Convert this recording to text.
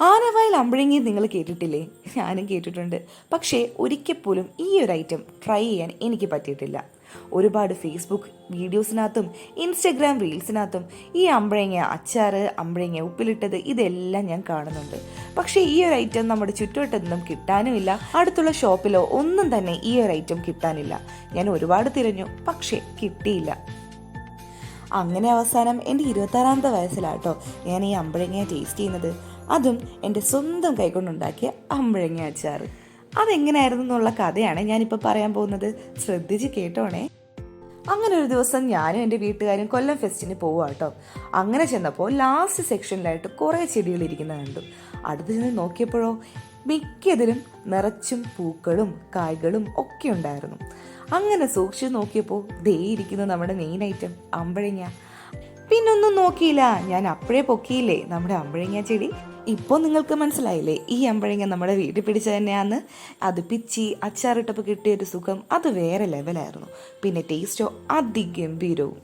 ആനവായിൽ അമ്പഴങ്ങി നിങ്ങൾ കേട്ടിട്ടില്ലേ? ഞാനും കേട്ടിട്ടുണ്ട്. പക്ഷേ ഒരിക്കൽ പോലും ഈ ഒരു ഐറ്റം ട്രൈ ചെയ്യാൻ എനിക്ക് പറ്റിയിട്ടില്ല. ഒരുപാട് ഫേസ്ബുക്ക് വീഡിയോസിനകത്തും ഇൻസ്റ്റഗ്രാം റീൽസിനകത്തും ഈ അമ്പഴങ്ങ അച്ചാറ്, അമ്പഴങ്ങ ഉപ്പിലിട്ടത് ഇതെല്ലാം ഞാൻ കാണുന്നുണ്ട്. പക്ഷേ ഈ ഒരു ഐറ്റം നമ്മുടെ ചുറ്റുവട്ടത്തൊന്നും കിട്ടാനുമില്ല. അടുത്തുള്ള ഷോപ്പിലോ ഒന്നും തന്നെ ഈ ഒരു ഐറ്റം കിട്ടാനില്ല. ഞാൻ ഒരുപാട് തിരഞ്ഞു, പക്ഷേ കിട്ടിയില്ല. അങ്ങനെ അവസാനം എൻ്റെ 26ാമത്തെ വയസ്സിലാട്ടോ ഞാൻ ഈ അമ്പഴങ്ങ ടേസ്റ്റ് ചെയ്യുന്നത്. അതും എൻ്റെ സ്വന്തം കൈകൊണ്ടുണ്ടാക്കിയ അമ്പഴങ്ങ അച്ചാർ. അതെങ്ങനെയായിരുന്നു എന്നുള്ള കഥയാണ് ഞാനിപ്പോൾ പറയാൻ പോകുന്നത്. ശ്രദ്ധിച്ച് കേട്ടോണേ. അങ്ങനെ ഒരു ദിവസം ഞാനും എൻ്റെ വീട്ടുകാരും കൊല്ലം ഫെസ്റ്റിന് പോവുക കേട്ടോ. അങ്ങനെ ചെന്നപ്പോൾ ലാസ്റ്റ് സെക്ഷനിലായിട്ട് കുറേ ചെടികൾ ഇരിക്കുന്നത് കണ്ടു. അടുത്ത് ചെന്ന് നോക്കിയപ്പോഴോ മിക്കതിലും നിറച്ചും പൂക്കളും കായ്കളും ഒക്കെ ഉണ്ടായിരുന്നു. അങ്ങനെ സൂക്ഷിച്ച് നോക്കിയപ്പോൾ ദേ ഇരിക്കുന്നു നമ്മുടെ മെയിൻ ഐറ്റം അമ്പഴങ്ങ. പിന്നൊന്നും നോക്കിയില്ല, ഞാൻ അപ്പോഴേ പൊക്കിയില്ലേ നമ്മുടെ അമ്പഴങ്ങ ചെടി. ഇപ്പോൾ നിങ്ങൾക്ക് മനസ്സിലായില്ലേ ഈ അമ്പഴങ്ങ നമ്മുടെ വീട്ടിൽ പിടിച്ച തന്നെയാന്ന്. അത് പിച്ചി അച്ചാറിട്ടപ്പോൾ കിട്ടിയൊരു സുഖം അത് വേറെ ലെവലായിരുന്നു. പിന്നെ ടേസ്റ്റോ അതിഗംഭീരവും.